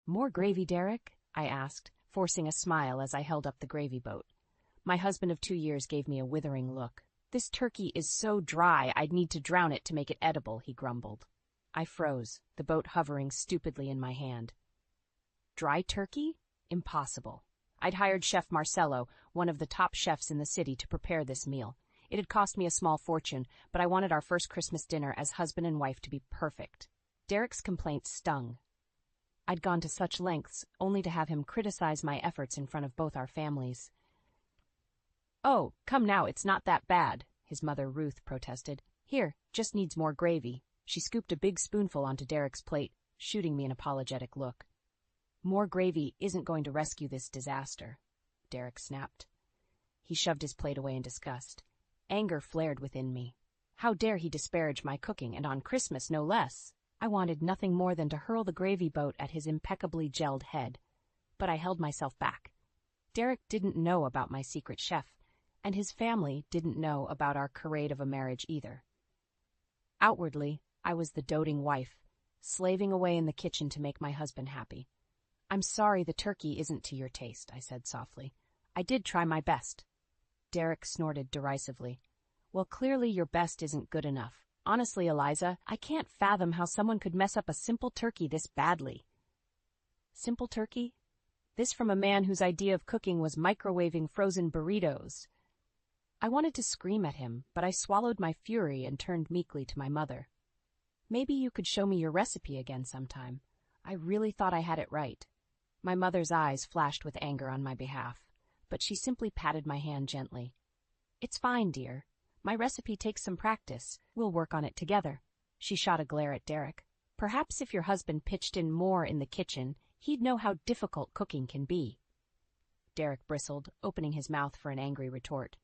More gravy, Derek? I asked, forcing a smile as I held up the gravy boat. My husband of 2 years gave me a withering look. This turkey is so dry I'd need to drown it to make it edible, he grumbled. I froze, the boat hovering stupidly in my hand. Dry turkey? Impossible. I'd hired Chef Marcello, one of the top chefs in the city, to prepare this meal. It had cost me a small fortune, but I wanted our first Christmas dinner as husband and wife to be perfect. Derek's complaint stung. I'd gone to such lengths only to have him criticize my efforts in front of both our families. Oh, come now, it's not that bad, his mother Ruth protested. Here, just needs more gravy. She scooped a big spoonful onto Derek's plate, shooting me an apologetic look. More gravy isn't going to rescue this disaster, Derek snapped. He shoved his plate away in disgust. Anger flared within me. How dare he disparage my cooking, and on Christmas no less? I wanted nothing more than to hurl the gravy boat at his impeccably gelled head. But I held myself back. Derek didn't know about my secret chef, and his family didn't know about our charade of a marriage either. Outwardly, I was the doting wife, slaving away in the kitchen to make my husband happy. I'm sorry the turkey isn't to your taste, I said softly. I did try my best. Derek snorted derisively. Well, clearly your best isn't good enough. Honestly, Eliza, I can't fathom how someone could mess up a simple turkey this badly. Simple turkey? This from a man whose idea of cooking was microwaving frozen burritos. I wanted to scream at him, but I swallowed my fury and turned meekly to my mother. Maybe you could show me your recipe again sometime. I really thought I had it right. My mother's eyes flashed with anger on my behalf, but she simply patted my hand gently. It's fine, dear. My recipe takes some practice. We'll work on it together. She shot a glare at Derek. Perhaps if your husband pitched in more in the kitchen, he'd know how difficult cooking can be. Derek bristled, opening his mouth for an angry retort.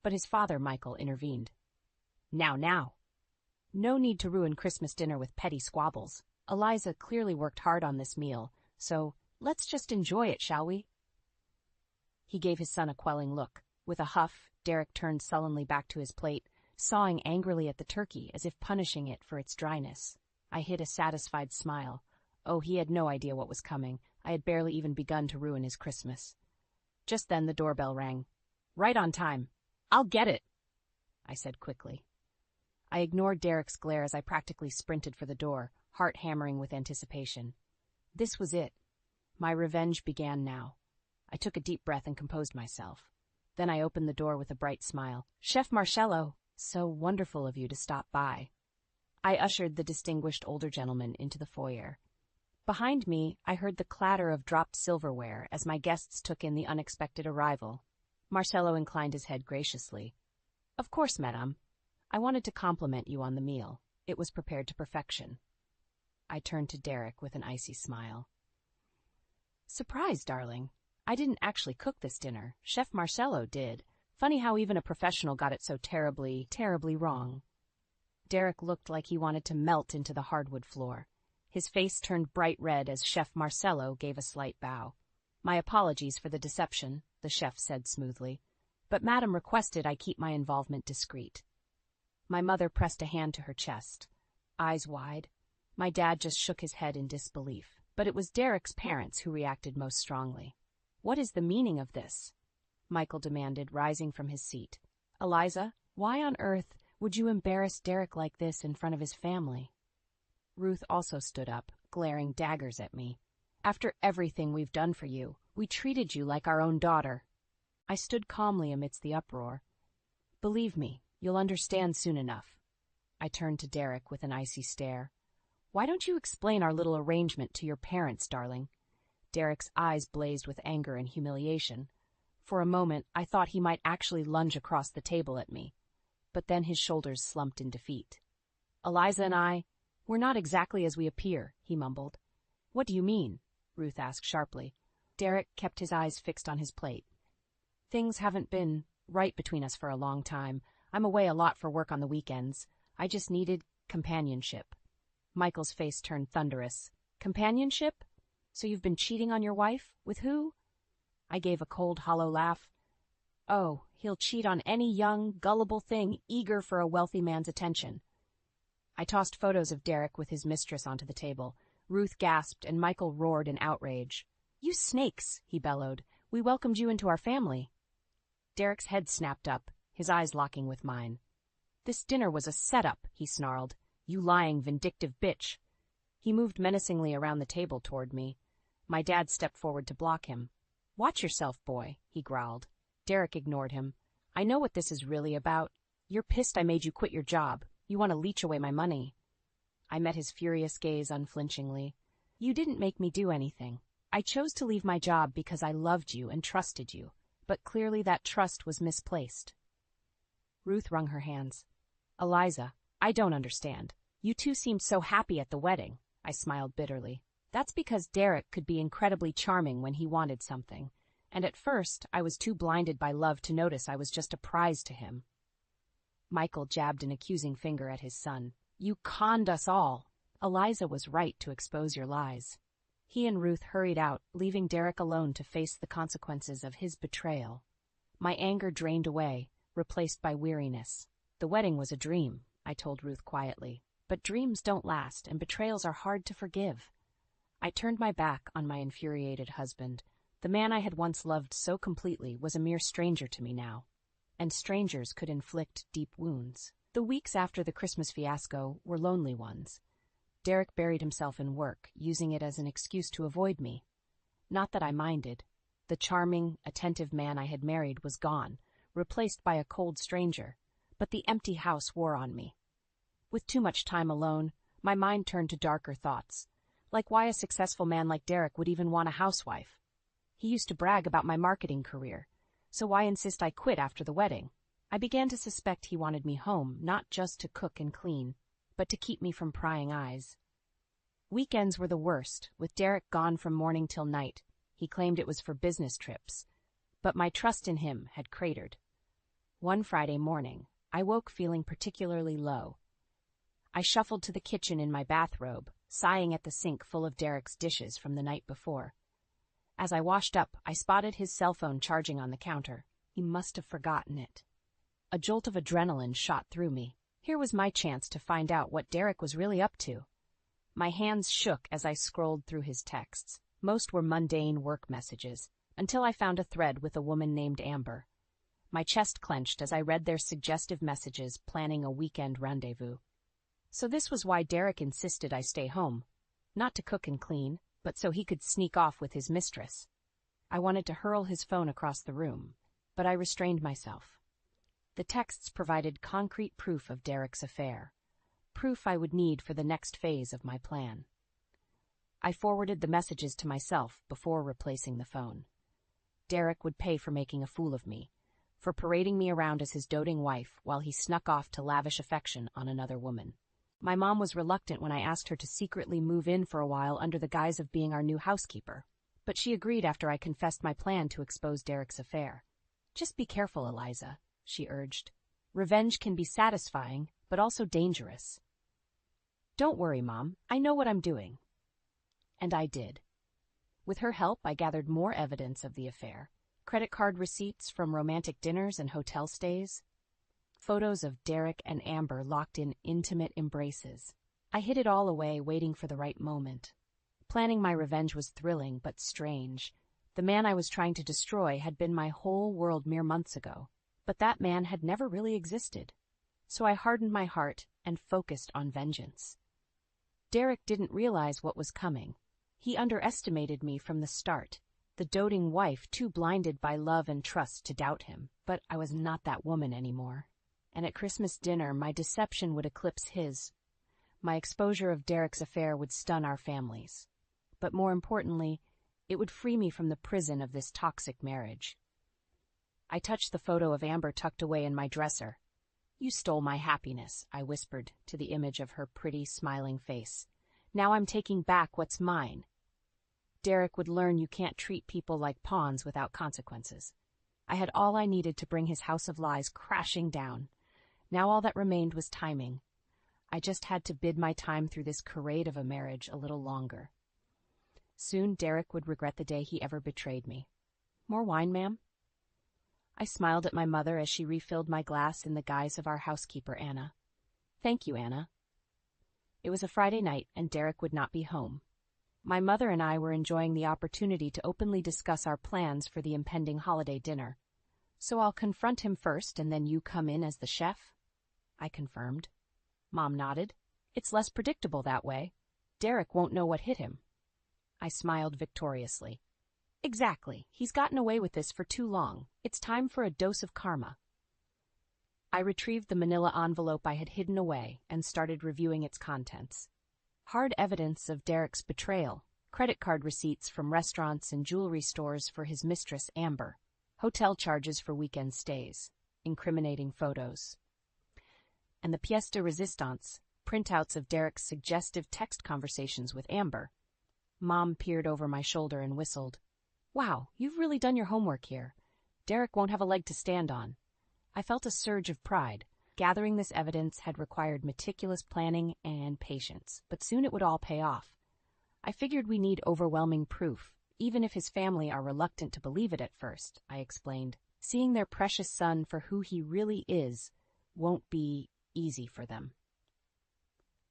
But his father, Michael, intervened. Now. No need to ruin Christmas dinner with petty squabbles. Eliza clearly worked hard on this meal, so let's just enjoy it, shall we? He gave his son a quelling look. With a huff, Derek turned sullenly back to his plate, sawing angrily at the turkey as if punishing it for its dryness. I hid a satisfied smile. Oh, he had no idea what was coming. I had barely even begun to ruin his Christmas. Just then the doorbell rang. Right on time. I'll get it, I said quickly. I ignored Derek's glare as I practically sprinted for the door, heart hammering with anticipation. This was it. My revenge began now. I took a deep breath and composed myself. Then I opened the door with a bright smile. Chef Marcello, so wonderful of you to stop by. I ushered the distinguished older gentleman into the foyer. Behind me, I heard the clatter of dropped silverware as my guests took in the unexpected arrival. Marcello inclined his head graciously. Of course, madame. I wanted to compliment you on the meal. It was prepared to perfection. I turned to Derek with an icy smile. Surprise, darling. I didn't actually cook this dinner. Chef Marcello did. Funny how even a professional got it so terribly, terribly wrong. Derek looked like he wanted to melt into the hardwood floor. His face turned bright red as Chef Marcello gave a slight bow. My apologies for the deception, the chef said smoothly, but Madame requested I keep my involvement discreet. My mother pressed a hand to her chest, eyes wide. My dad just shook his head in disbelief, but it was Derek's parents who reacted most strongly. What is the meaning of this? Michael demanded, rising from his seat. Eliza, why on earth would you embarrass Derek like this in front of his family? Ruth also stood up, glaring daggers at me. After everything we've done for you, we treated you like our own daughter. I stood calmly amidst the uproar. Believe me, you'll understand soon enough. I turned to Derek with an icy stare. Why don't you explain our little arrangement to your parents, darling? Derek's eyes blazed with anger and humiliation. For a moment, I thought he might actually lunge across the table at me. But then his shoulders slumped in defeat. Eliza and we're not exactly as we appear, he mumbled. What do you mean? Ruth asked sharply. Derek kept his eyes fixed on his plate. Things haven't been right between us for a long time. I'm away a lot for work on the weekends. I just needed companionship. Michael's face turned thunderous. Companionship? So you've been cheating on your wife? With who? I gave a cold, hollow laugh. Oh, he'll cheat on any young, gullible thing eager for a wealthy man's attention. I tossed photos of Derek with his mistress onto the table. Ruth gasped, and Michael roared in outrage. "You snakes," he bellowed. "We welcomed you into our family." Derek's head snapped up, his eyes locking with mine. "This dinner was a setup," he snarled. "You lying, vindictive bitch." He moved menacingly around the table toward me. My dad stepped forward to block him. "Watch yourself, boy," he growled. Derek ignored him. "I know what this is really about. You're pissed I made you quit your job. You want to leech away my money." I met his furious gaze unflinchingly. "You didn't make me do anything. I chose to leave my job because I loved you and trusted you, but clearly that trust was misplaced." Ruth wrung her hands. "Eliza, I don't understand. You two seemed so happy at the wedding." I smiled bitterly. "That's because Derek could be incredibly charming when he wanted something, and at first I was too blinded by love to notice I was just a prize to him." Michael jabbed an accusing finger at his son. "You conned us all. Eliza was right to expose your lies." He and Ruth hurried out, leaving Derek alone to face the consequences of his betrayal. My anger drained away, replaced by weariness. "The wedding was a dream," I told Ruth quietly. "But dreams don't last, and betrayals are hard to forgive." I turned my back on my infuriated husband. The man I had once loved so completely was a mere stranger to me now, and strangers could inflict deep wounds. The weeks after the Christmas fiasco were lonely ones. Derek buried himself in work, using it as an excuse to avoid me. Not that I minded. The charming, attentive man I had married was gone, replaced by a cold stranger, but the empty house wore on me. With too much time alone, my mind turned to darker thoughts, like why a successful man like Derek would even want a housewife. He used to brag about my marketing career, so why insist I quit after the wedding? I began to suspect he wanted me home, not just to cook and clean, but to keep me from prying eyes. Weekends were the worst, with Derek gone from morning till night. He claimed it was for business trips, but my trust in him had cratered. One Friday morning, I woke feeling particularly low. I shuffled to the kitchen in my bathrobe, sighing at the sink full of Derek's dishes from the night before. As I washed up, I spotted his cell phone charging on the counter. He must have forgotten it. A jolt of adrenaline shot through me. Here was my chance to find out what Derek was really up to. My hands shook as I scrolled through his texts. Most were mundane work messages, until I found a thread with a woman named Amber. My chest clenched as I read their suggestive messages planning a weekend rendezvous. So this was why Derek insisted I stay home. Not to cook and clean, but so he could sneak off with his mistress. I wanted to hurl his phone across the room, but I restrained myself. The texts provided concrete proof of Derek's affair, proof I would need for the next phase of my plan. I forwarded the messages to myself before replacing the phone. Derek would pay for making a fool of me, for parading me around as his doting wife while he snuck off to lavish affection on another woman. My mom was reluctant when I asked her to secretly move in for a while under the guise of being our new housekeeper, but she agreed after I confessed my plan to expose Derek's affair. "Just be careful, Eliza," she urged. "Revenge can be satisfying, but also dangerous." "Don't worry, Mom. I know what I'm doing." And I did. With her help, I gathered more evidence of the affair. Credit card receipts from romantic dinners and hotel stays. Photos of Derek and Amber locked in intimate embraces. I hid it all away, waiting for the right moment. Planning my revenge was thrilling but strange. The man I was trying to destroy had been my whole world mere months ago, but that man had never really existed. So I hardened my heart and focused on vengeance. Derek didn't realize what was coming. He underestimated me from the start, the doting wife too blinded by love and trust to doubt him. But I was not that woman anymore. And at Christmas dinner, my deception would eclipse his. My exposure of Derek's affair would stun our families. But more importantly, it would free me from the prison of this toxic marriage. I touched the photo of Amber tucked away in my dresser. "You stole my happiness," I whispered to the image of her pretty, smiling face. "Now I'm taking back what's mine." Derek would learn you can't treat people like pawns without consequences. I had all I needed to bring his house of lies crashing down. Now all that remained was timing. I just had to bid my time through this charade of a marriage a little longer. Soon Derek would regret the day he ever betrayed me. "More wine, ma'am?" I smiled at my mother as she refilled my glass in the guise of our housekeeper, Anna. "Thank you, Anna." It was a Friday night, and Derek would not be home. My mother and I were enjoying the opportunity to openly discuss our plans for the impending holiday dinner. So I'll confront him first and then you come in as the chef? I confirmed. Mom nodded. It's less predictable that way. Derek won't know what hit him. I smiled victoriously. Exactly. He's gotten away with this for too long. It's time for a dose of karma. I retrieved the manila envelope I had hidden away and started reviewing its contents. Hard evidence of Derek's betrayal, credit card receipts from restaurants and jewelry stores for his mistress, Amber, hotel charges for weekend stays, incriminating photos, and the pièce de résistance, printouts of Derek's suggestive text conversations with Amber. Mom peered over my shoulder and whistled. Wow, you've really done your homework here. Derek won't have a leg to stand on. I felt a surge of pride. Gathering this evidence had required meticulous planning and patience, but soon it would all pay off. I figured we need overwhelming proof, even if his family are reluctant to believe it at first, I explained. Seeing their precious son for who he really is won't be easy for them.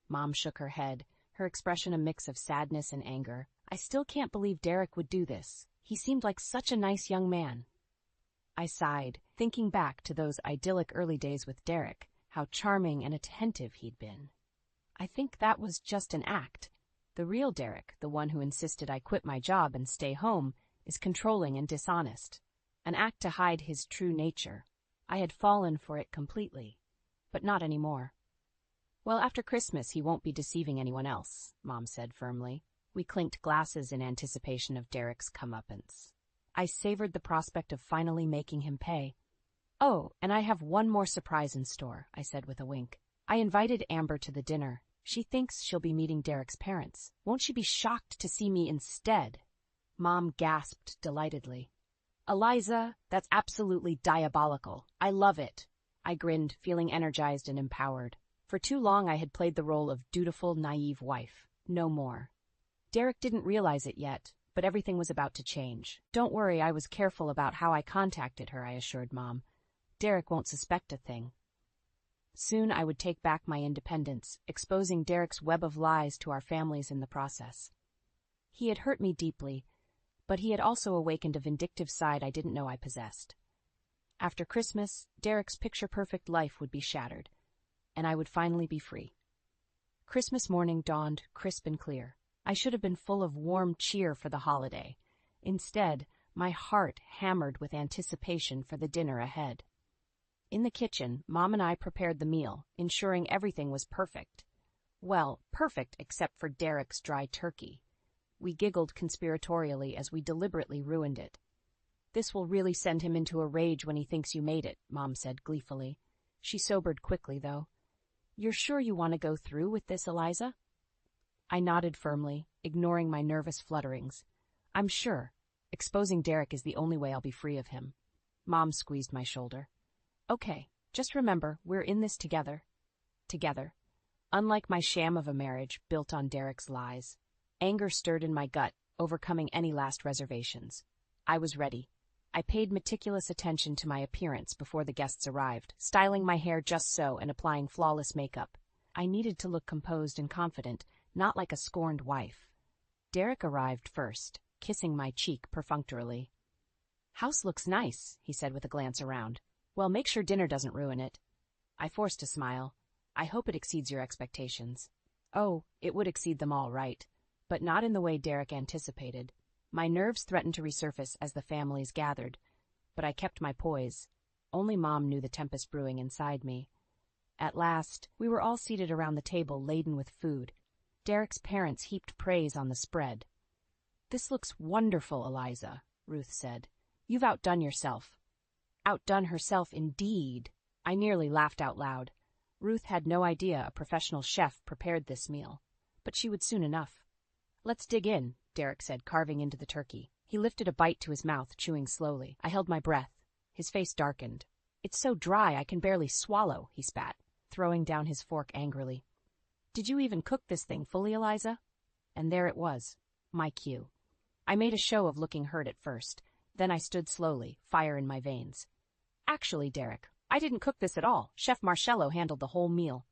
Mom shook her head, her expression a mix of sadness and anger. I still can't believe Derek would do this. He seemed like such a nice young man. I sighed, thinking back to those idyllic early days with Derek, how charming and attentive he'd been. I think that was just an act. The real Derek, the one who insisted I quit my job and stay home, is controlling and dishonest. An act to hide his true nature. I had fallen for it completely, but not anymore. Well, after Christmas he won't be deceiving anyone else, Mom said firmly. We clinked glasses in anticipation of Derek's comeuppance. I savored the prospect of finally making him pay. Oh, and I have one more surprise in store, I said with a wink. I invited Amber to the dinner. She thinks she'll be meeting Derek's parents. Won't she be shocked to see me instead? Mom gasped delightedly. Eliza, that's absolutely diabolical. I love it. I grinned, feeling energized and empowered. For too long I had played the role of dutiful, naive wife. No more. Derek didn't realize it yet, but everything was about to change. Don't worry, I was careful about how I contacted her, I assured Mom. Derek won't suspect a thing. Soon I would take back my independence, exposing Derek's web of lies to our families in the process. He had hurt me deeply, but he had also awakened a vindictive side I didn't know I possessed. After Christmas, Derek's picture-perfect life would be shattered, and I would finally be free. Christmas morning dawned crisp and clear. I should have been full of warm cheer for the holiday. Instead, my heart hammered with anticipation for the dinner ahead. In the kitchen, Mom and I prepared the meal, ensuring everything was perfect. Well, perfect except for Derek's dry turkey. We giggled conspiratorially as we deliberately ruined it. This will really send him into a rage when he thinks you made it, Mom said gleefully. She sobered quickly, though. You're sure you want to go through with this, Eliza? I nodded firmly, ignoring my nervous flutterings. I'm sure. Exposing Derek is the only way I'll be free of him. Mom squeezed my shoulder. Okay, just remember, we're in this together. Together. Unlike my sham of a marriage built on Derek's lies. Anger stirred in my gut, overcoming any last reservations. I was ready. I paid meticulous attention to my appearance before the guests arrived, styling my hair just so and applying flawless makeup. I needed to look composed and confident, not like a scorned wife. Derek arrived first, kissing my cheek perfunctorily. House looks nice, he said with a glance around. Well, make sure dinner doesn't ruin it. I forced a smile. I hope it exceeds your expectations. Oh, it would exceed them all right, but not in the way Derek anticipated. My nerves threatened to resurface as the families gathered, but I kept my poise. Only Mom knew the tempest brewing inside me. At last, we were all seated around the table laden with food. Derek's parents heaped praise on the spread. This looks wonderful, Eliza, Ruth said. You've outdone yourself. Outdone herself indeed. I nearly laughed out loud. Ruth had no idea a professional chef prepared this meal, but she would soon enough. Let's dig in, Derek said, carving into the turkey. He lifted a bite to his mouth, chewing slowly. I held my breath. His face darkened. It's so dry I can barely swallow, he spat, throwing down his fork angrily. Did you even cook this thing fully, Eliza? And there it was, my cue. I made a show of looking hurt at first. Then I stood slowly, fire in my veins. Actually, Derek, I didn't cook this at all. Chef Marcello handled the whole meal.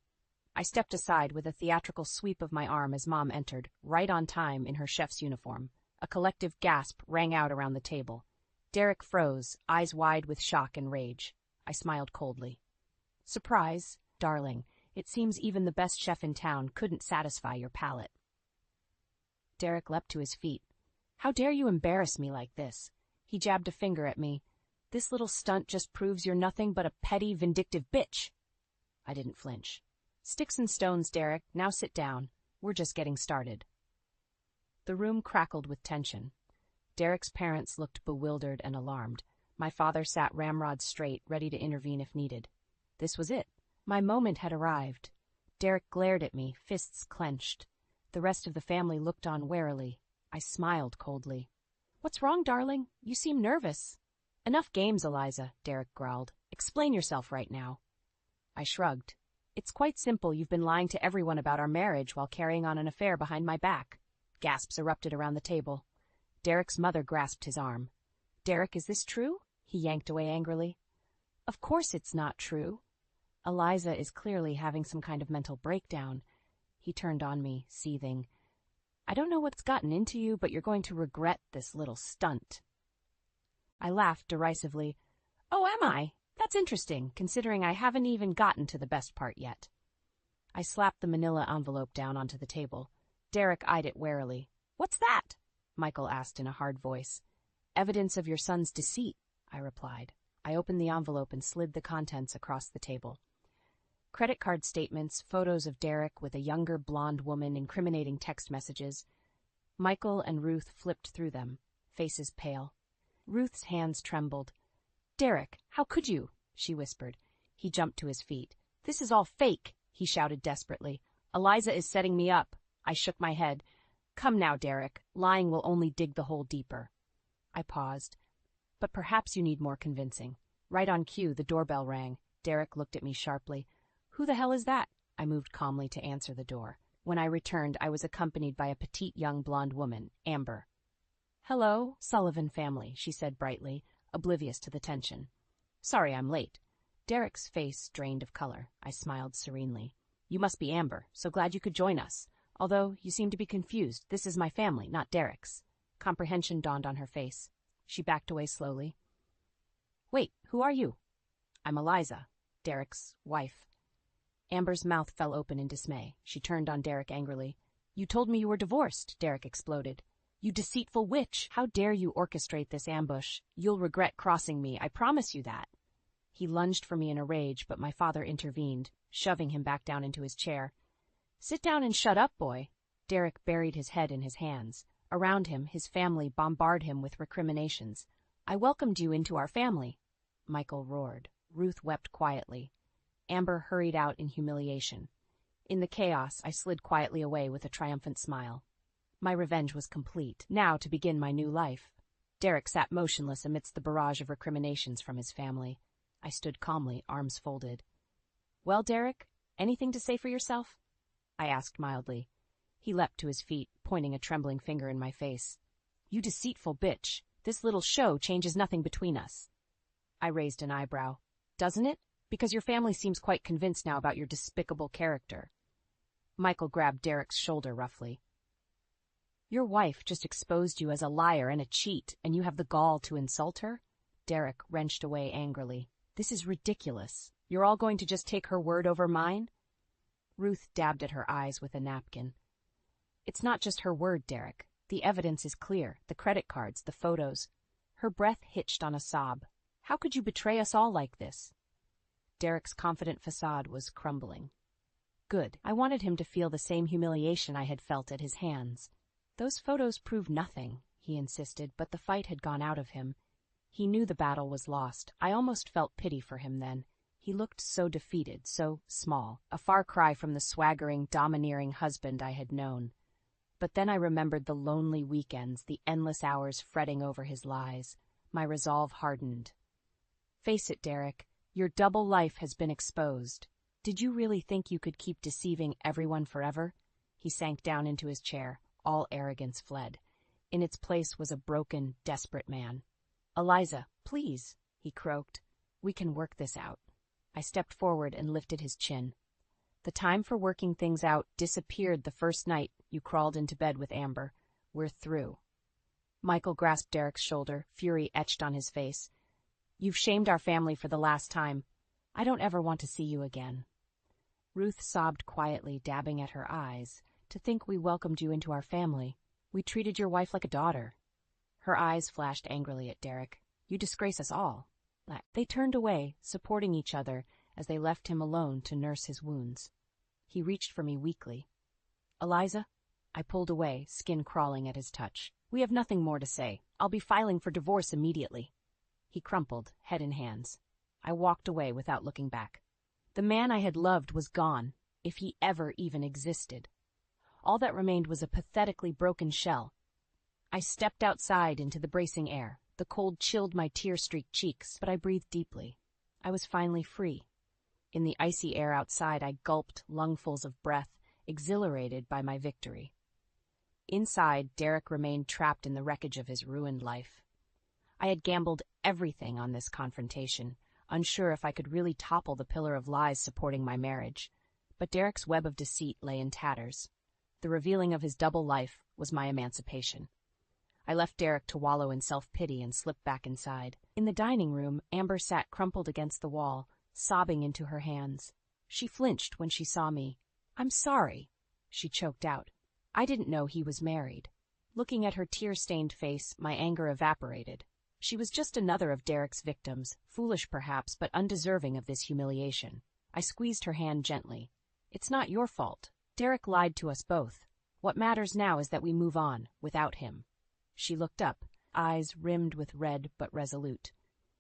I stepped aside with a theatrical sweep of my arm as Mom entered, right on time in her chef's uniform. A collective gasp rang out around the table. Derek froze, eyes wide with shock and rage. I smiled coldly. Surprise, darling. It seems even the best chef in town couldn't satisfy your palate. Derek leapt to his feet. How dare you embarrass me like this? He jabbed a finger at me. This little stunt just proves you're nothing but a petty, vindictive bitch. I didn't flinch. Sticks and stones, Derek. Now sit down. We're just getting started. The room crackled with tension. Derek's parents looked bewildered and alarmed. My father sat ramrod straight, ready to intervene if needed. This was it. My moment had arrived. Derek glared at me, fists clenched. The rest of the family looked on warily. I smiled coldly. What's wrong, darling? You seem nervous. Enough games, Eliza, Derek growled. Explain yourself right now. I shrugged. It's quite simple. You've been lying to everyone about our marriage while carrying on an affair behind my back. Gasps erupted around the table. Derek's mother grasped his arm. Derek, is this true? He yanked away angrily. Of course it's not true. Eliza is clearly having some kind of mental breakdown. He turned on me, seething. I don't know what's gotten into you, but you're going to regret this little stunt. I laughed derisively. Oh, am I? That's interesting, considering I haven't even gotten to the best part yet. I slapped the manila envelope down onto the table. Derek eyed it warily. What's that? Michael asked in a hard voice. Evidence of your son's deceit, I replied. I opened the envelope and slid the contents across the table. Credit card statements, photos of Derek with a younger blonde woman, incriminating text messages. Michael and Ruth flipped through them, faces pale. Ruth's hands trembled. Derek, how could you? She whispered. He jumped to his feet. This is all fake, he shouted desperately. Eliza is setting me up. I shook my head. Come now, Derek. Lying will only dig the hole deeper. I paused. But perhaps you need more convincing. Right on cue, the doorbell rang. Derek looked at me sharply. Who the hell is that? I moved calmly to answer the door. When I returned, I was accompanied by a petite young blonde woman, Amber. Hello, Sullivan family, she said brightly, oblivious to the tension. Sorry I'm late. Derek's face drained of color. I smiled serenely. You must be Amber, so glad you could join us. Although you seem to be confused, this is my family, not Derek's. Comprehension dawned on her face. She backed away slowly. Wait, who are you? I'm Eliza, Derek's wife. Amber's mouth fell open in dismay. She turned on Derek angrily. You told me you were divorced, Derek exploded. You deceitful witch! How dare you orchestrate this ambush? You'll regret crossing me, I promise you that. He lunged for me in a rage, but my father intervened, shoving him back down into his chair. Sit down and shut up, boy. Derek buried his head in his hands. Around him, his family bombarded him with recriminations. I welcomed you into our family. Michael roared. Ruth wept quietly. Amber hurried out in humiliation. In the chaos, I slid quietly away with a triumphant smile. My revenge was complete. Now to begin my new life. Derek sat motionless amidst the barrage of recriminations from his family. I stood calmly, arms folded. Well, Derek, anything to say for yourself? I asked mildly. He leapt to his feet, pointing a trembling finger in my face. You deceitful bitch. This little show changes nothing between us. I raised an eyebrow. Doesn't it? Because your family seems quite convinced now about your despicable character. Michael grabbed Derek's shoulder roughly. Your wife just exposed you as a liar and a cheat, and you have the gall to insult her? Derek wrenched away angrily. This is ridiculous. You're all going to just take her word over mine? Ruth dabbed at her eyes with a napkin. It's not just her word, Derek. The evidence is clear. The credit cards, the photos. Her breath hitched on a sob. How could you betray us all like this? Derek's confident facade was crumbling. Good. I wanted him to feel the same humiliation I had felt at his hands. Those photos proved nothing, he insisted, but the fight had gone out of him. He knew the battle was lost. I almost felt pity for him then. He looked so defeated, so small, a far cry from the swaggering, domineering husband I had known. But then I remembered the lonely weekends, the endless hours fretting over his lies. My resolve hardened. Face it, Derek. Your double life has been exposed. Did you really think you could keep deceiving everyone forever? He sank down into his chair. All arrogance fled. In its place was a broken, desperate man. Eliza, please, he croaked. We can work this out. I stepped forward and lifted his chin. The time for working things out disappeared the first night you crawled into bed with Amber. We're through. Michael grasped Derek's shoulder, fury etched on his face. You've shamed our family for the last time. I don't ever want to see you again. Ruth sobbed quietly, dabbing at her eyes. To think we welcomed you into our family. We treated your wife like a daughter. Her eyes flashed angrily at Derek. You disgrace us all. They turned away, supporting each other, as they left him alone to nurse his wounds. He reached for me weakly. Eliza? I pulled away, skin crawling at his touch. We have nothing more to say. I'll be filing for divorce immediately. He crumpled, head in hands. I walked away without looking back. The man I had loved was gone, if he ever even existed. All that remained was a pathetically broken shell. I stepped outside into the bracing air. The cold chilled my tear-streaked cheeks, but I breathed deeply. I was finally free. In the icy air outside, I gulped lungfuls of breath, exhilarated by my victory. Inside, Derek remained trapped in the wreckage of his ruined life. I had gambled everything on this confrontation, unsure if I could really topple the pillar of lies supporting my marriage. But Derek's web of deceit lay in tatters. The revealing of his double life was my emancipation. I left Derek to wallow in self-pity and slipped back inside. In the dining room, Amber sat crumpled against the wall, sobbing into her hands. She flinched when she saw me. I'm sorry, she choked out. I didn't know he was married. Looking at her tear-stained face, my anger evaporated. She was just another of Derek's victims, foolish perhaps, but undeserving of this humiliation. I squeezed her hand gently. It's not your fault. Derek lied to us both. What matters now is that we move on, without him. She looked up, eyes rimmed with red but resolute.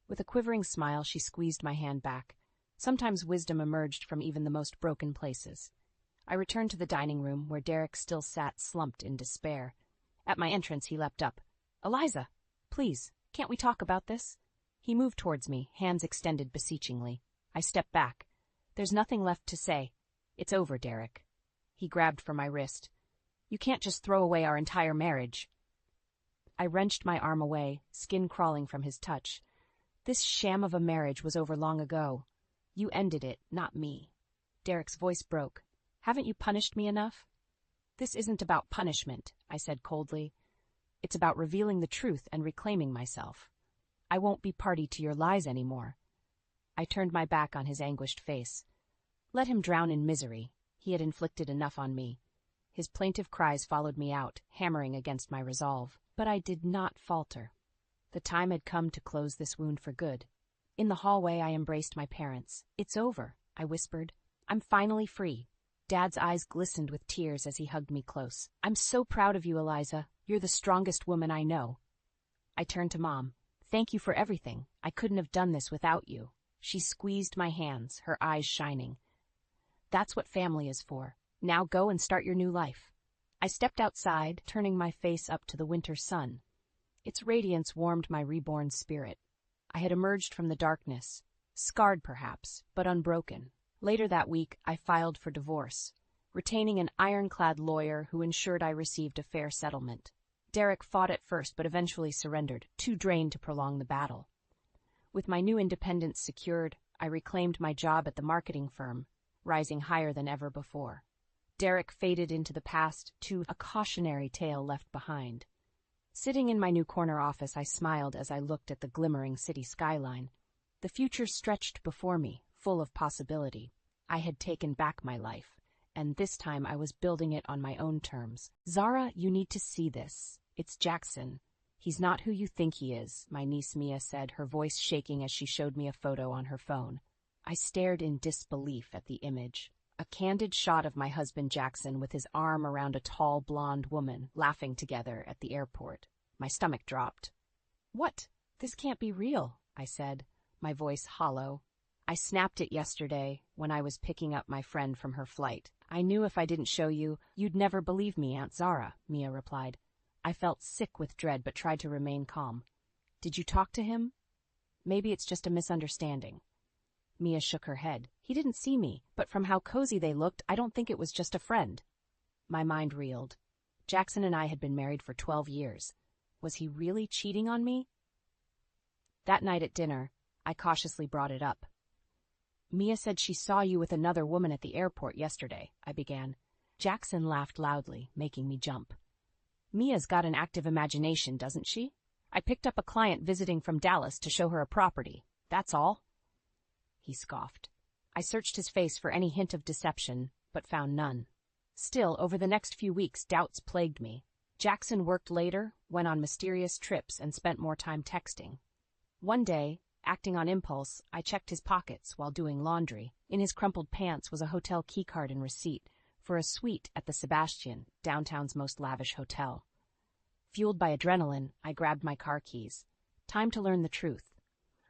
With a quivering smile, she squeezed my hand back. Sometimes wisdom emerged from even the most broken places. I returned to the dining room, where Derek still sat slumped in despair. At my entrance, he leapt up. Eliza, please, can't we talk about this? He moved towards me, hands extended beseechingly. I stepped back. There's nothing left to say. It's over, Derek. He grabbed for my wrist. You can't just throw away our entire marriage. I wrenched my arm away, skin crawling from his touch. This sham of a marriage was over long ago. You ended it, not me. Derek's voice broke. Haven't you punished me enough? This isn't about punishment, I said coldly. It's about revealing the truth and reclaiming myself. I won't be party to your lies anymore. I turned my back on his anguished face. Let him drown in misery. He had inflicted enough on me. His plaintive cries followed me out, hammering against my resolve. But I did not falter. The time had come to close this wound for good. In the hallway, I embraced my parents. It's over, I whispered. I'm finally free. Dad's eyes glistened with tears as he hugged me close. I'm so proud of you, Eliza. You're the strongest woman I know. I turned to Mom. Thank you for everything. I couldn't have done this without you. She squeezed my hands, her eyes shining. That's what family is for. Now go and start your new life. I stepped outside, turning my face up to the winter sun. Its radiance warmed my reborn spirit. I had emerged from the darkness, scarred perhaps, but unbroken. Later that week, I filed for divorce, retaining an ironclad lawyer who ensured I received a fair settlement. Derek fought at first but eventually surrendered, too drained to prolong the battle. With my new independence secured, I reclaimed my job at the marketing firm, rising higher than ever before. Derek faded into the past, to a cautionary tale left behind. Sitting in my new corner office, I smiled as I looked at the glimmering city skyline. The future stretched before me, full of possibility. I had taken back my life, and this time I was building it on my own terms. Zara, you need to see this. It's Jackson. He's not who you think he is, my niece Mia said, her voice shaking as she showed me a photo on her phone. I stared in disbelief at the image. A candid shot of my husband Jackson with his arm around a tall blonde woman, laughing together at the airport. My stomach dropped. What? This can't be real, I said, my voice hollow. I snapped it yesterday when I was picking up my friend from her flight. I knew if I didn't show you, you'd never believe me, Aunt Zara, Mia replied. I felt sick with dread but tried to remain calm. Did you talk to him? Maybe it's just a misunderstanding. Mia shook her head. He didn't see me, but from how cozy they looked, I don't think it was just a friend. My mind reeled. Jackson and I had been married for 12 years. Was he really cheating on me? That night at dinner, I cautiously brought it up. Mia said she saw you with another woman at the airport yesterday, I began. Jackson laughed loudly, making me jump. Mia's got an active imagination, doesn't she? I picked up a client visiting from Dallas to show her a property. That's all. He scoffed. I searched his face for any hint of deception, but found none. Still, over the next few weeks, doubts plagued me. Jackson worked later, went on mysterious trips, and spent more time texting. One day, acting on impulse, I checked his pockets while doing laundry. In his crumpled pants was a hotel keycard and receipt for a suite at the Sebastian, downtown's most lavish hotel. Fueled by adrenaline, I grabbed my car keys. Time to learn the truth.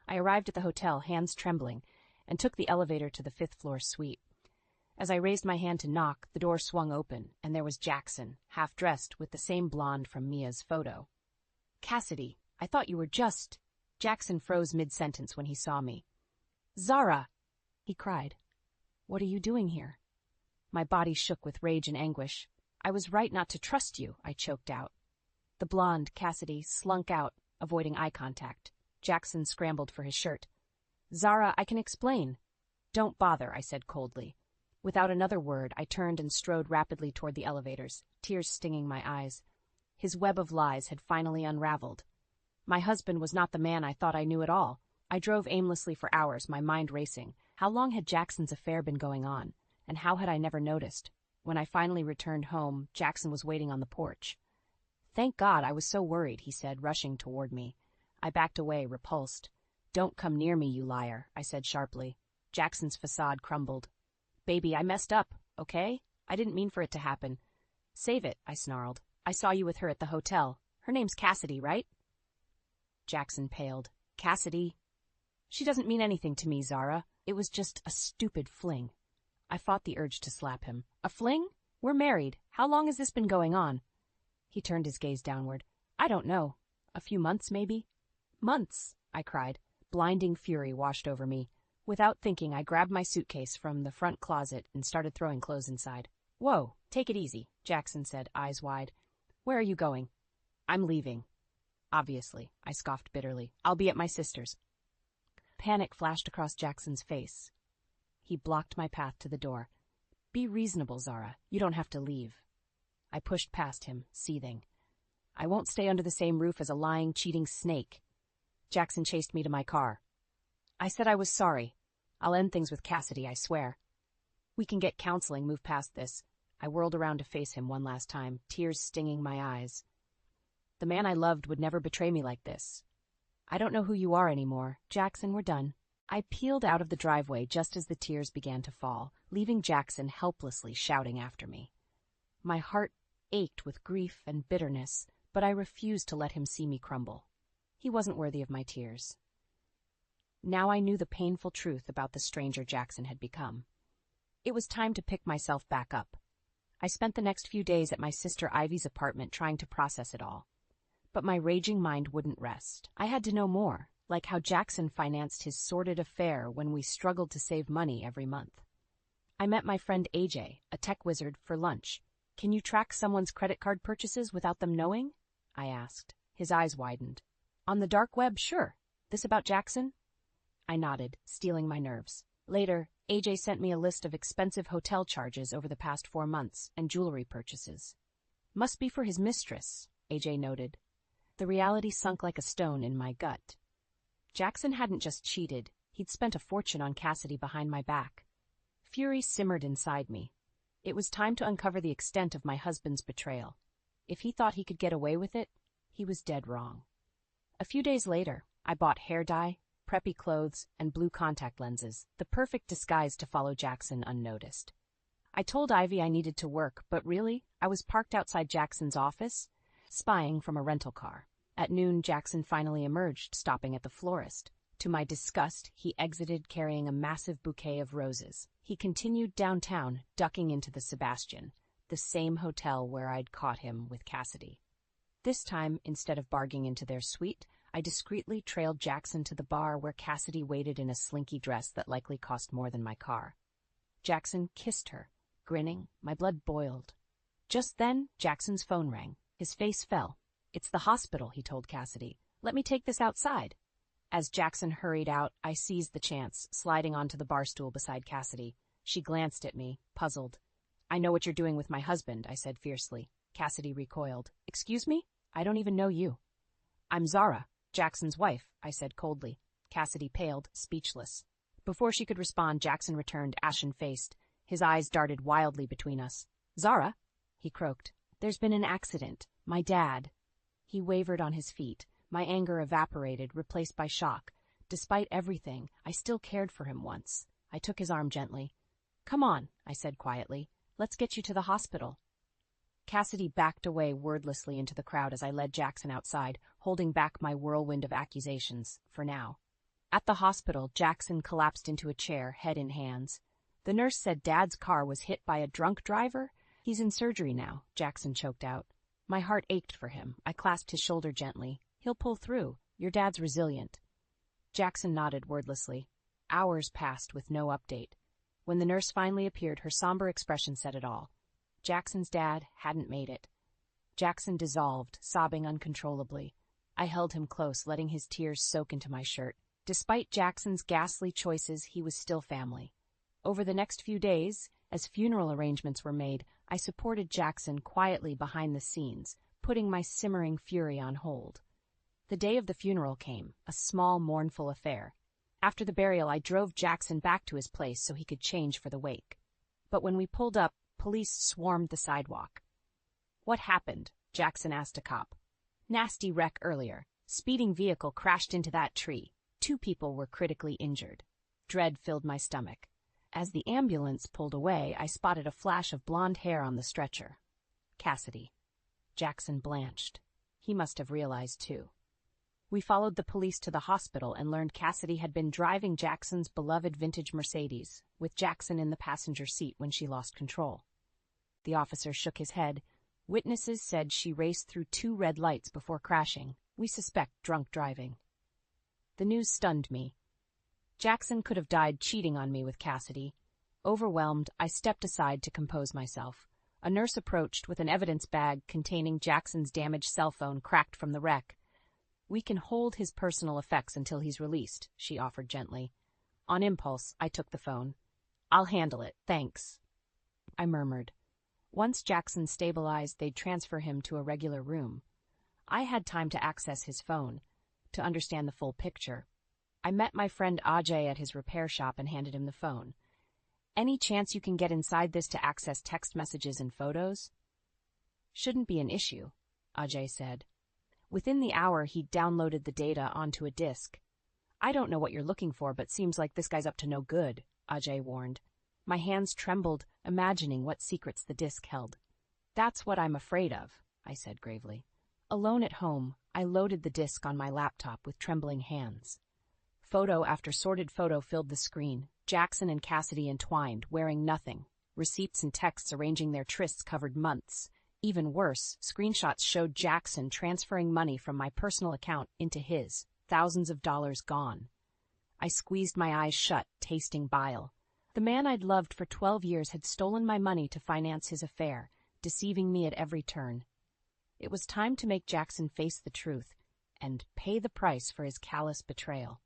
I arrived at the hotel, hands trembling, and took the elevator to the fifth-floor suite. As I raised my hand to knock, the door swung open, and there was Jackson, half-dressed with the same blonde from Mia's photo. "Cassidy, I thought you were just—" Jackson froze mid-sentence when he saw me. "Zara!" he cried. "What are you doing here?" My body shook with rage and anguish. "I was right not to trust you," I choked out. The blonde, Cassidy, slunk out, avoiding eye contact. Jackson scrambled for his shirt. "Zara, I can explain." "Don't bother," I said coldly. Without another word, I turned and strode rapidly toward the elevators, tears stinging my eyes. His web of lies had finally unraveled. My husband was not the man I thought I knew at all. I drove aimlessly for hours, my mind racing. How long had Jackson's affair been going on, and how had I never noticed? When I finally returned home, Jackson was waiting on the porch. "Thank God, I was so worried," he said, rushing toward me. I backed away, repulsed. "Don't come near me, you liar," I said sharply. Jackson's facade crumbled. "Baby, I messed up, okay? I didn't mean for it to happen." "Save it," I snarled. "I saw you with her at the hotel. Her name's Cassidy, right?" Jackson paled. "Cassidy? She doesn't mean anything to me, Zara. It was just a stupid fling." I fought the urge to slap him. "A fling? We're married. How long has this been going on?" He turned his gaze downward. "I don't know. A few months, maybe?" "Months!" I cried. Blinding fury washed over me. Without thinking, I grabbed my suitcase from the front closet and started throwing clothes inside. "Whoa, take it easy," Jackson said, eyes wide. "Where are you going?" "I'm leaving." "Obviously," I scoffed bitterly. "I'll be at my sister's." Panic flashed across Jackson's face. He blocked my path to the door. "Be reasonable, Zara. You don't have to leave." I pushed past him, seething. "I won't stay under the same roof as a lying, cheating snake." Jackson chased me to my car. I said I was sorry. "I'll end things with Cassidy, I swear." "We can get counseling, move past this." I whirled around to face him one last time, tears stinging my eyes. "The man I loved would never betray me like this." "I don't know who you are anymore. Jackson, we're done." I peeled out of the driveway just as the tears began to fall, leaving Jackson helplessly shouting after me. My heart ached with grief and bitterness, but I refused to let him see me crumble. He wasn't worthy of my tears. Now I knew the painful truth about the stranger Jackson had become. It was time to pick myself back up. I spent the next few days at my sister Ivy's apartment trying to process it all. But my raging mind wouldn't rest. I had to know more, like how Jackson financed his sordid affair when we struggled to save money every month. I met my friend AJ, a tech wizard, for lunch. "Can you track someone's credit card purchases without them knowing?" I asked. His eyes widened. "On the dark web, sure. This about Jackson?" I nodded, steeling my nerves. Later, AJ sent me a list of expensive hotel charges over the past 4 months and jewelry purchases. "Must be for his mistress," AJ noted. The reality sunk like a stone in my gut. Jackson hadn't just cheated, he'd spent a fortune on Cassidy behind my back. Fury simmered inside me. It was time to uncover the extent of my husband's betrayal. If he thought he could get away with it, he was dead wrong. A few days later, I bought hair dye, preppy clothes, and blue contact lenses, the perfect disguise to follow Jackson unnoticed. I told Ivy I needed to work, but really, I was parked outside Jackson's office, spying from a rental car. At noon, Jackson finally emerged, stopping at the florist. To my disgust, he exited carrying a massive bouquet of roses. He continued downtown, ducking into the Sebastian, the same hotel where I'd caught him with Cassidy. This time, instead of barging into their suite, I discreetly trailed Jackson to the bar where Cassidy waited in a slinky dress that likely cost more than my car. Jackson kissed her, grinning. My blood boiled. Just then, Jackson's phone rang. His face fell. "It's the hospital," he told Cassidy. "Let me take this outside." As Jackson hurried out, I seized the chance, sliding onto the bar stool beside Cassidy. She glanced at me, puzzled. "I know what you're doing with my husband," I said fiercely. Cassidy recoiled. "Excuse me? I don't even know you." "I'm Zara, Jackson's wife," I said coldly. Cassidy paled, speechless. Before she could respond, Jackson returned, ashen-faced. His eyes darted wildly between us. "Zara?" he croaked. "There's been an accident. My dad." He wavered on his feet. My anger evaporated, replaced by shock. Despite everything, I still cared for him once. I took his arm gently. "Come on," I said quietly. "Let's get you to the hospital." Cassidy backed away wordlessly into the crowd as I led Jackson outside, holding back my whirlwind of accusations, for now. At the hospital, Jackson collapsed into a chair, head in hands. "The nurse said Dad's car was hit by a drunk driver? He's in surgery now," Jackson choked out. My heart ached for him. I clasped his shoulder gently. "He'll pull through. Your dad's resilient." Jackson nodded wordlessly. Hours passed with no update. When the nurse finally appeared, her somber expression said it all. Jackson's dad hadn't made it. Jackson dissolved, sobbing uncontrollably. I held him close, letting his tears soak into my shirt. Despite Jackson's ghastly choices, he was still family. Over the next few days, as funeral arrangements were made, I supported Jackson quietly behind the scenes, putting my simmering fury on hold. The day of the funeral came, a small, mournful affair. After the burial, I drove Jackson back to his place so he could change for the wake. But when we pulled up, police swarmed the sidewalk. "What happened?" Jackson asked a cop. "Nasty wreck earlier. Speeding vehicle crashed into that tree. 2 people were critically injured." Dread filled my stomach. As the ambulance pulled away, I spotted a flash of blonde hair on the stretcher. Cassidy. Jackson blanched. He must have realized, too. We followed the police to the hospital and learned Cassidy had been driving Jackson's beloved vintage Mercedes, with Jackson in the passenger seat when she lost control. The officer shook his head. Witnesses said she raced through 2 red lights before crashing. We suspect drunk driving. The news stunned me. Jackson could have died cheating on me with Cassidy. Overwhelmed, I stepped aside to compose myself. A nurse approached with an evidence bag containing Jackson's damaged cell phone cracked from the wreck. "We can hold his personal effects until he's released," she offered gently. On impulse, I took the phone. "I'll handle it, thanks," I murmured. Once Jackson stabilized, they'd transfer him to a regular room. I had time to access his phone, to understand the full picture. I met my friend Ajay at his repair shop and handed him the phone. "Any chance you can get inside this to access text messages and photos?" "Shouldn't be an issue," Ajay said. Within the hour, he'd downloaded the data onto a disk. "I don't know what you're looking for, but seems like this guy's up to no good," Ajay warned. My hands trembled, imagining what secrets the disk held. "That's what I'm afraid of," I said gravely. Alone at home, I loaded the disk on my laptop with trembling hands. Photo after sorted photo filled the screen. Jackson and Cassidy entwined, wearing nothing. Receipts and texts arranging their trysts covered months. Even worse, screenshots showed Jackson transferring money from my personal account into his, thousands of dollars gone. I squeezed my eyes shut, tasting bile. The man I'd loved for 12 years had stolen my money to finance his affair, deceiving me at every turn. It was time to make Jackson face the truth and pay the price for his callous betrayal.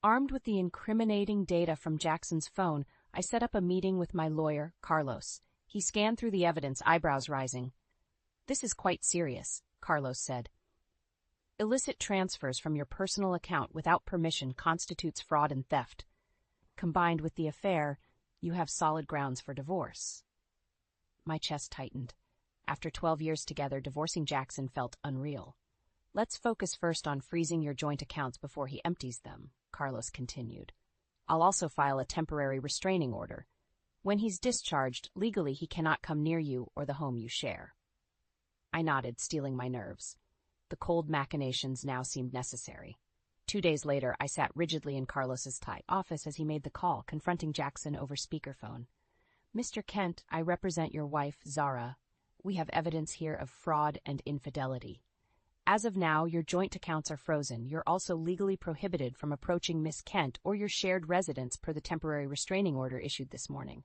Armed with the incriminating data from Jackson's phone, I set up a meeting with my lawyer, Carlos. He scanned through the evidence, eyebrows rising. "This is quite serious," Carlos said. "Illicit transfers from your personal account without permission constitutes fraud and theft. Combined with the affair, you have solid grounds for divorce." My chest tightened. After 12 years together, divorcing Jackson felt unreal. "Let's focus first on freezing your joint accounts before he empties them," Carlos continued. "I'll also file a temporary restraining order. When he's discharged, legally he cannot come near you or the home you share." I nodded, steeling my nerves. The cold machinations now seemed necessary. 2 days later, I sat rigidly in Carlos's tight office as he made the call, confronting Jackson over speakerphone. "Mr. Kent, I represent your wife, Zara. We have evidence here of fraud and infidelity. As of now, your joint accounts are frozen. You're also legally prohibited from approaching Miss Kent or your shared residence per the temporary restraining order issued this morning."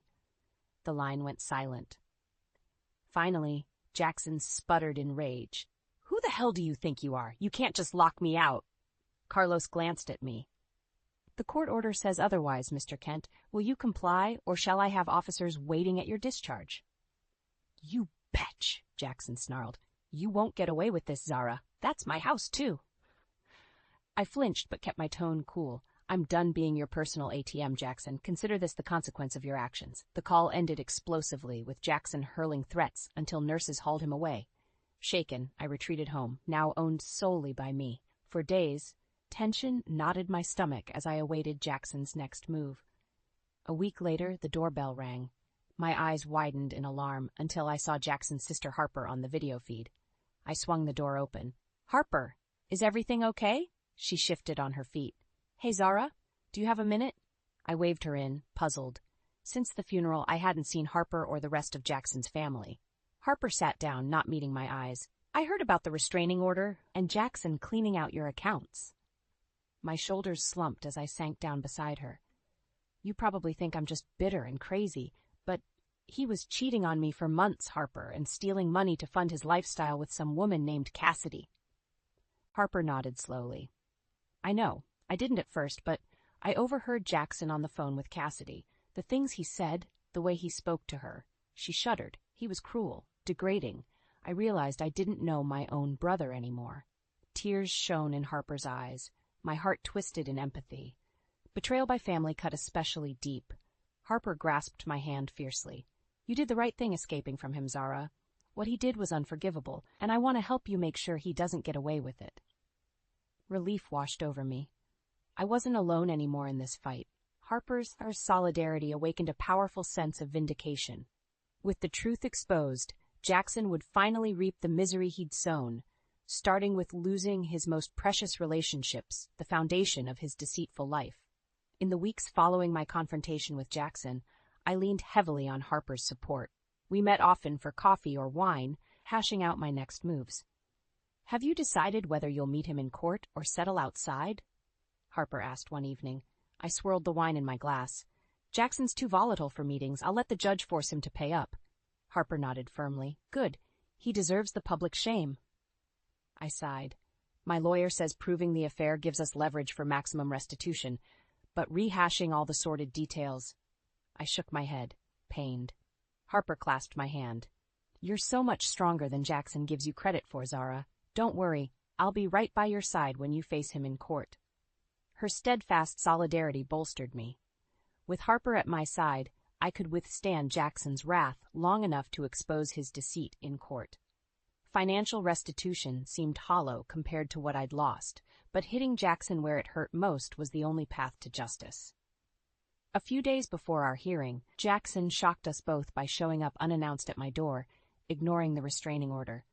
The line went silent. Finally, Jackson sputtered in rage. "Who the hell do you think you are? You can't just lock me out." Carlos glanced at me. "The court order says otherwise, Mr. Kent. Will you comply, or shall I have officers waiting at your discharge?" "You betch," Jackson snarled. "You won't get away with this, Zara. That's my house, too." I flinched but kept my tone cool. "I'm done being your personal ATM, Jackson. Consider this the consequence of your actions." The call ended explosively, with Jackson hurling threats until nurses hauled him away. Shaken, I retreated home, now owned solely by me. For days, tension knotted my stomach as I awaited Jackson's next move. A week later, the doorbell rang. My eyes widened in alarm until I saw Jackson's sister Harper on the video feed. I swung the door open. "Harper, is everything okay?" She shifted on her feet. "Hey, Zara, do you have a minute?" I waved her in, puzzled. Since the funeral, I hadn't seen Harper or the rest of Jackson's family. Harper sat down, not meeting my eyes. "I heard about the restraining order and Jackson cleaning out your accounts." My shoulders slumped as I sank down beside her. "You probably think I'm just bitter and crazy, but he was cheating on me for months, Harper, and stealing money to fund his lifestyle with some woman named Cassidy." Harper nodded slowly. "I know. I didn't at first, but I overheard Jackson on the phone with Cassidy. The things he said, the way he spoke to her." She shuddered. "He was cruel, degrading. I realized I didn't know my own brother anymore." Tears shone in Harper's eyes. My heart twisted in empathy. Betrayal by family cut especially deep. Harper grasped my hand fiercely. "You did the right thing escaping from him, Zara. What he did was unforgivable, and I want to help you make sure he doesn't get away with it." Relief washed over me. I wasn't alone anymore in this fight. Harper's solidarity awakened a powerful sense of vindication. With the truth exposed, Jackson would finally reap the misery he'd sown, starting with losing his most precious relationships, the foundation of his deceitful life. In the weeks following my confrontation with Jackson, I leaned heavily on Harper's support. We met often for coffee or wine, hashing out my next moves. "Have you decided whether you'll meet him in court or settle outside?" Harper asked one evening. I swirled the wine in my glass. "Jackson's too volatile for meetings. I'll let the judge force him to pay up." Harper nodded firmly. "Good. He deserves the public shame." I sighed. "My lawyer says proving the affair gives us leverage for maximum restitution, but rehashing all the sordid details—" I shook my head, pained. Harper clasped my hand. "You're so much stronger than Jackson gives you credit for, Zara. Don't worry. I'll be right by your side when you face him in court." Her steadfast solidarity bolstered me. With Harper at my side, I could withstand Jackson's wrath long enough to expose his deceit in court. Financial restitution seemed hollow compared to what I'd lost, but hitting Jackson where it hurt most was the only path to justice. A few days before our hearing, Jackson shocked us both by showing up unannounced at my door, ignoring the restraining order.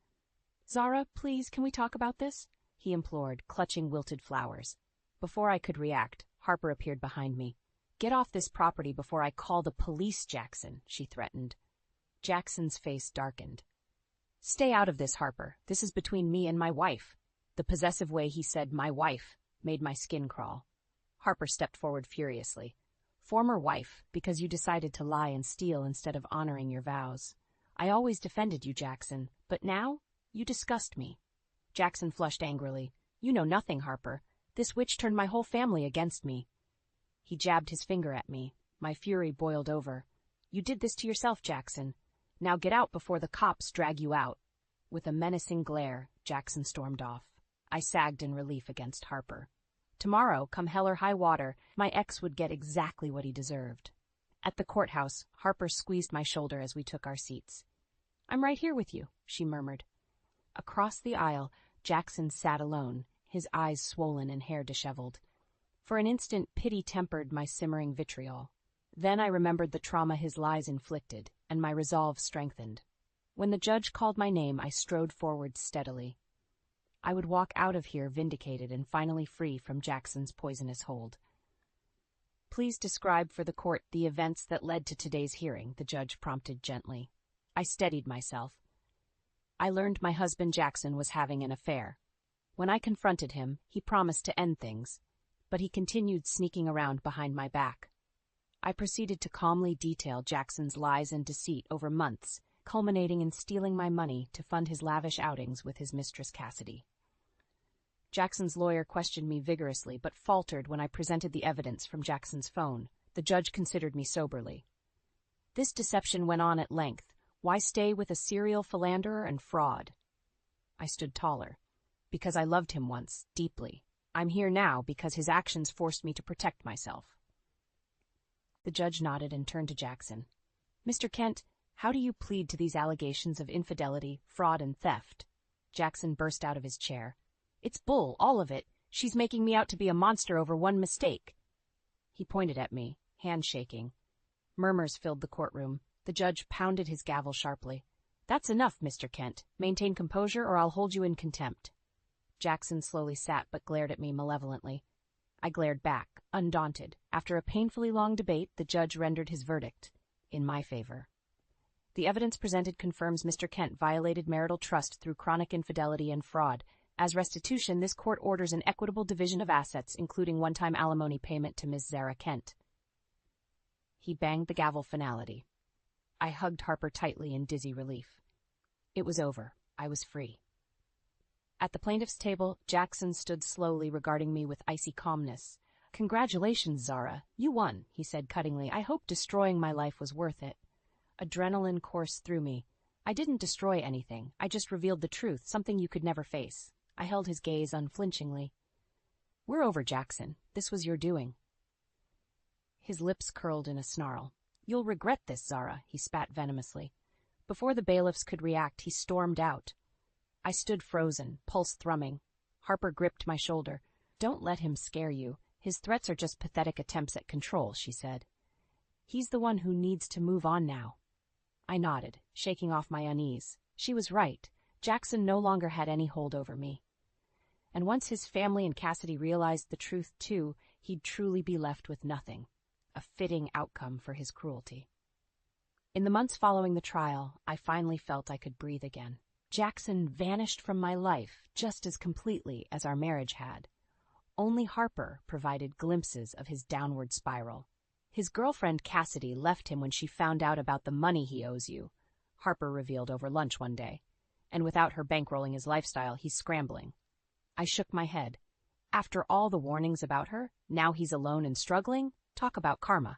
"Zara, please, can we talk about this?" he implored, clutching wilted flowers. Before I could react, Harper appeared behind me. "Get off this property before I call the police, Jackson," she threatened. Jackson's face darkened. "Stay out of this, Harper. This is between me and my wife." The possessive way he said "my wife" made my skin crawl. Harper stepped forward furiously. "Former wife, because you decided to lie and steal instead of honoring your vows. I always defended you, Jackson, but now you disgust me." Jackson flushed angrily. "You know nothing, Harper. This witch turned my whole family against me." He jabbed his finger at me. My fury boiled over. "You did this to yourself, Jackson. Now get out before the cops drag you out." With a menacing glare, Jackson stormed off. I sagged in relief against Harper. Tomorrow, come hell or high water, my ex would get exactly what he deserved. At the courthouse, Harper squeezed my shoulder as we took our seats. "I'm right here with you," she murmured. Across the aisle, Jackson sat alone, his eyes swollen and hair disheveled. For an instant, pity tempered my simmering vitriol. Then I remembered the trauma his lies inflicted, and my resolve strengthened. When the judge called my name, I strode forward steadily. I would walk out of here vindicated and finally free from Jackson's poisonous hold. "Please describe for the court the events that led to today's hearing," the judge prompted gently. I steadied myself. "I learned my husband Jackson was having an affair. When I confronted him, he promised to end things, but he continued sneaking around behind my back." I proceeded to calmly detail Jackson's lies and deceit over months, culminating in stealing my money to fund his lavish outings with his mistress Cassidy. Jackson's lawyer questioned me vigorously, but faltered when I presented the evidence from Jackson's phone. The judge considered me soberly. This deception went on at length. Why stay with a serial philanderer and fraud? I stood taller. Because I loved him once, deeply. I'm here now because his actions forced me to protect myself. The judge nodded and turned to Jackson. Mr. Kent, how do you plead to these allegations of infidelity, fraud, and theft? Jackson burst out of his chair. It's bull, all of it. She's making me out to be a monster over one mistake. He pointed at me, hand shaking. Murmurs filled the courtroom. The judge pounded his gavel sharply. That's enough, Mr. Kent. Maintain composure or I'll hold you in contempt. Jackson slowly sat but glared at me malevolently. I glared back, undaunted. After a painfully long debate, the judge rendered his verdict in my favor. The evidence presented confirms Mr. Kent violated marital trust through chronic infidelity and fraud. As restitution, this court orders an equitable division of assets, including one-time alimony payment to Ms. Zara Kent. He banged the gavel finality. I hugged Harper tightly in dizzy relief. It was over. I was free. At the plaintiff's table, Jackson stood slowly, regarding me with icy calmness. Congratulations, Zara. You won, he said cuttingly. I hope destroying my life was worth it. Adrenaline coursed through me. I didn't destroy anything. I just revealed the truth, something you could never face. I held his gaze unflinchingly. We're over, Jackson. This was your doing. His lips curled in a snarl. You'll regret this, Zara, he spat venomously. Before the bailiffs could react, he stormed out. I stood frozen, pulse thrumming. Harper gripped my shoulder. Don't let him scare you. His threats are just pathetic attempts at control, she said. He's the one who needs to move on now. I nodded, shaking off my unease. She was right. Jackson no longer had any hold over me. And once his family and Cassidy realized the truth too, he'd truly be left with nothing. A fitting outcome for his cruelty. In the months following the trial, I finally felt I could breathe again. Jackson vanished from my life just as completely as our marriage had. Only Harper provided glimpses of his downward spiral. His girlfriend Cassidy left him when she found out about the money he owes you, Harper revealed over lunch one day. And without her bankrolling his lifestyle, he's scrambling. I shook my head. After all the warnings about her, now he's alone and struggling? Talk about karma.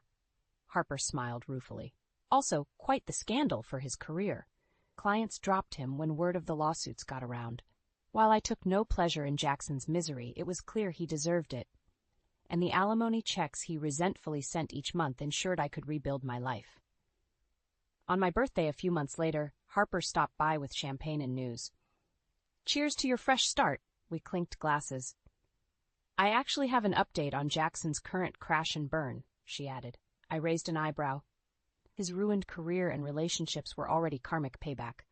Harper smiled ruefully. Also, quite the scandal for his career. Clients dropped him when word of the lawsuits got around. While I took no pleasure in Jackson's misery, it was clear he deserved it. And the alimony checks he resentfully sent each month ensured I could rebuild my life. On my birthday a few months later, Harper stopped by with champagne and news. Cheers to your fresh start, we clinked glasses. I actually have an update on Jackson's current crash and burn, she added. I raised an eyebrow. His ruined career and relationships were already karmic payback.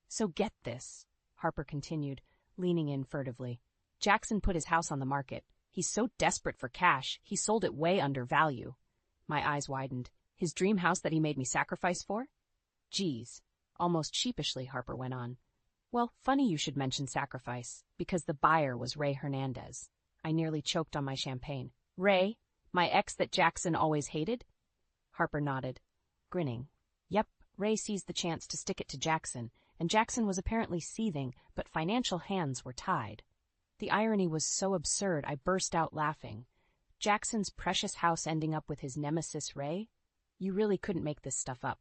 So get this, Harper continued, leaning in furtively. Jackson put his house on the market. He's so desperate for cash, he sold it way under value. My eyes widened. His dream house that he made me sacrifice for? Geez. Almost sheepishly, Harper went on. Well, funny you should mention sacrifice, because the buyer was Ray Hernandez. I nearly choked on my champagne. Ray? My ex that Jackson always hated? Harper nodded, grinning. Yep, Ray seized the chance to stick it to Jackson, and Jackson was apparently seething, but financial hands were tied. The irony was so absurd I burst out laughing. Jackson's precious house ending up with his nemesis Ray? You really couldn't make this stuff up.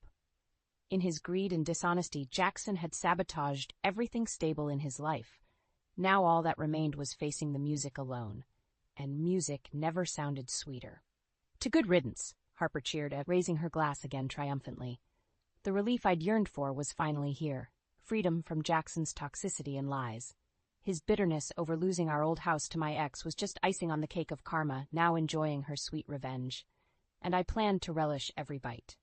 In his greed and dishonesty, Jackson had sabotaged everything stable in his life. Now all that remained was facing the music alone. And music never sounded sweeter. To good riddance, Harper cheered, raising her glass again triumphantly. The relief I'd yearned for was finally here. Freedom from Jackson's toxicity and lies. His bitterness over losing our old house to my ex was just icing on the cake of karma, now enjoying her sweet revenge. And I planned to relish every bite.